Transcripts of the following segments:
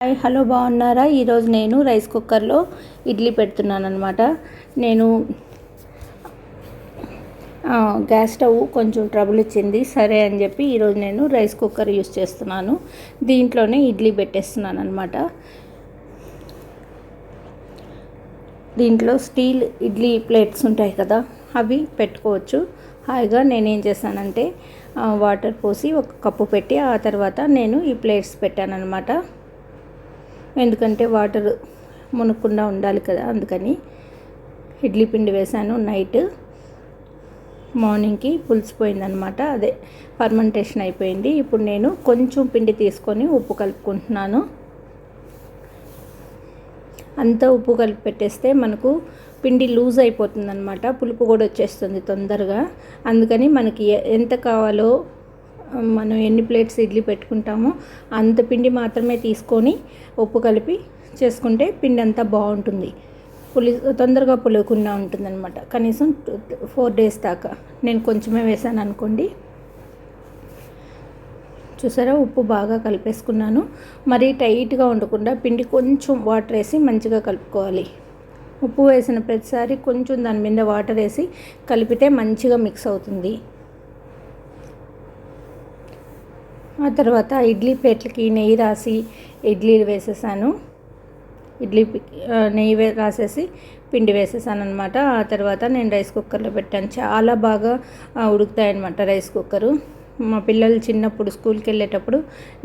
Hi hello బాగున్నారా? ఈరోజు నేను రైస్ కుక్కర్లో ఇడ్లీ పెడుతున్నాను అనమాట. నేను గ్యాస్ స్టవ్ కొంచెం ట్రబుల్ ఇచ్చింది, సరే అని చెప్పి ఈరోజు నేను రైస్ కుక్కర్ యూస్ చేస్తున్నాను. దీంట్లోనే ఇడ్లీ పెట్టేస్తున్నాను అనమాట. దీంట్లో స్టీల్ ఇడ్లీ ప్లేట్స్ ఉంటాయి కదా, అవి పెట్టుకోవచ్చు హాయిగా. నేనేం చేశానంటే వాటర్ పోసి ఒక కప్పు పెట్టి ఆ తర్వాత నేను ఈ ప్లేట్స్ పెట్టాను అనమాట. ఎందుకంటే వాటర్ మునక్కుండా ఉండాలి కదా, అందుకని ఇడ్లీ పిండి వేసాను. నైట్ మార్నింగ్కి పులిసిపోయిందనమాట, అదే ఫర్మెంటేషన్ అయిపోయింది. ఇప్పుడు నేను కొంచెం పిండి తీసుకొని ఉప్పు కలుపుకుంటున్నాను. అంతా ఉప్పు కలిపి పెట్టేస్తే మనకు పిండి లూజ్ అయిపోతుంది అనమాట, పులుపు కూడా వచ్చేస్తుంది తొందరగా. అందుకని మనకి ఎంత కావాలో, మనం ఎన్ని ప్లేట్స్ ఇడ్లీ పెట్టుకుంటామో అంత పిండి మాత్రమే తీసుకొని ఉప్పు కలిపి చేసుకుంటే పిండి అంతా బాగుంటుంది. తొందరగా పులుకుండా ఉంటుంది అనమాట. కనీసం 4 days దాకా. నేను కొంచెమే వేసాను అనుకోండి. చూసారా, ఉప్పు బాగా కలిపేసుకున్నాను. మరీ టైట్గా ఉండకుండా పిండి కొంచెం వాటర్ వేసి మంచిగా కలుపుకోవాలి. ఉప్పు వేసిన ప్రతిసారి కొంచెం దాని మీద వాటర్ వేసి కలిపితే మంచిగా మిక్స్ అవుతుంది. ఆ తర్వాత ఇడ్లీ ప్లేట్లకి నెయ్యి రాసి ఇడ్లీలు వేసేసాను. నెయ్యి రాసేసి పిండి వేసేసాను అనమాట. ఆ తర్వాత నేను రైస్ కుక్కర్లో పెట్టాను. చాలా బాగా ఉడుకుతాయన్నమాట రైస్ కుక్కరు. మా పిల్లలు చిన్నప్పుడు స్కూల్కి వెళ్ళేటప్పుడు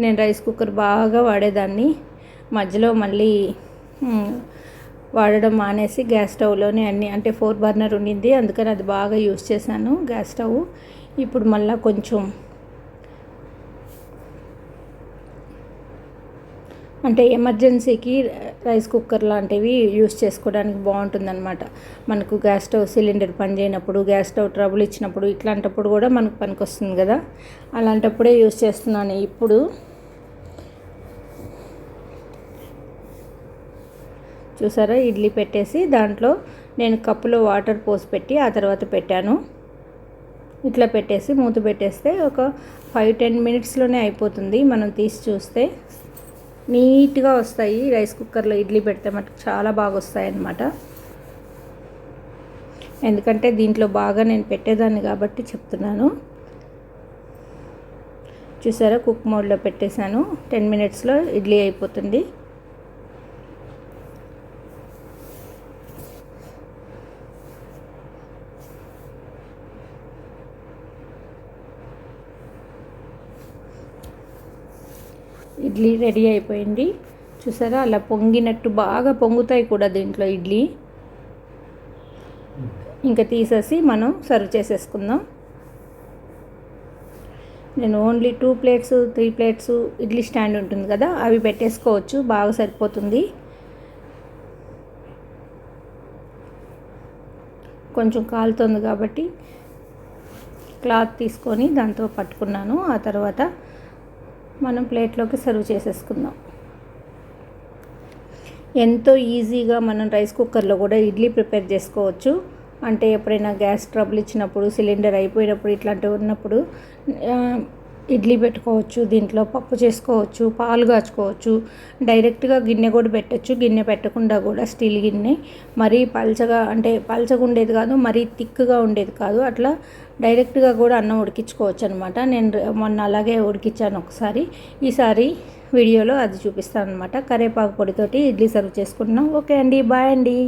నేను రైస్ కుక్కర్ బాగా వాడేదాన్ని. మధ్యలో మళ్ళీ వాడడం మానేసి గ్యాస్ స్టవ్లోనే అన్నీ, అంటే 4 burner ఉండింది, అందుకని అది బాగా యూస్ చేశాను గ్యాస్ స్టవ్. ఇప్పుడు మళ్ళీ కొంచెం అంటే ఎమర్జెన్సీకి రైస్ కుక్కర్ లాంటివి యూస్ చేసుకోవడానికి బాగుంటుందన్నమాట. మనకు గ్యాస్ స్టవ్ సిలిండర్ పనిచేయనప్పుడు, గ్యాస్ స్టవ్ ట్రబుల్ ఇచ్చినప్పుడు, ఇట్లాంటప్పుడు కూడా మనకు పనికొస్తుంది కదా, అలాంటప్పుడే యూస్ చేస్తున్నాను. ఇప్పుడు చూసారా, ఇడ్లీ పెట్టేసి దాంట్లో నేను కప్పులో వాటర్ పోసి పెట్టి ఆ తర్వాత పెట్టాను. ఇట్లా పెట్టేసి మూత పెట్టేస్తే ఒక 5-10 minutesలోనే అయిపోతుంది. మనం తీసి చూస్తే నీట్గా వస్తాయి. రైస్ కుక్కర్లో ఇడ్లీ పెడితే మటుకు చాలా బాగా వస్తాయి అన్నమాట. ఎందుకంటే దీంట్లో బాగా నేను పెట్టేదాన్ని కాబట్టి చెప్తున్నాను. చూసారా, కుక్ మోడ్లో పెట్టేశాను. 10 minutesలో ఇడ్లీ అయిపోతుంది. ఇడ్లీ రెడీ అయిపోయింది. చూసారా, అలా పొంగినట్టు బాగా పొంగుతాయి కూడా దీంట్లో ఇడ్లీ. ఇంకా తీసేసి మనం సర్వ్ చేసేసుకుందాం. నేను only 2 plates 3 plates idli stand ఉంటుంది కదా, అవి పెట్టేసుకోవచ్చు, బాగా సరిపోతుంది. కొంచెం కాలుతుంది కాబట్టి క్లాత్ తీసుకొని దాంతో పట్టుకున్నాను. ఆ తర్వాత మనం ప్లేట్లోకి సర్వ్ చేసేసుకుందాం. ఎంతో ఈజీగా మనం రైస్ కుక్కర్లో కూడా ఇడ్లీ ప్రిపేర్ చేసుకోవచ్చు. అంటే ఎప్పుడైనా గ్యాస్ ట్రబుల్ ఇచ్చినప్పుడు, సిలిండర్ అయిపోయినప్పుడు, ఇట్లాంటివి ఉన్నప్పుడు ఇడ్లీ పెట్టుకోవచ్చు. దీంట్లో పప్పు చేసుకోవచ్చు, పాలు కాచుకోవచ్చు, డైరెక్ట్గా గిన్నె కూడా పెట్టచ్చు. గిన్నె పెట్టకుండా కూడా స్టీల్ గిన్నె, మరీ పల్చగా, అంటే పల్చగా ఉండేది కాదు, మరీ థిక్గా ఉండేది కాదు, అట్లా డైరెక్ట్గా కూడా అన్నం ఉడికించుకోవచ్చు అనమాట. నేను మొన్న అలాగే ఉడికించాను ఒకసారి. ఈసారి వీడియోలో అది చూపిస్తాను అనమాట. కరివేపాకు పొడితోటి ఇడ్లీ సర్వ్ చేసుకుంటున్నాం. ఓకే అండి, బాయ్ అండి.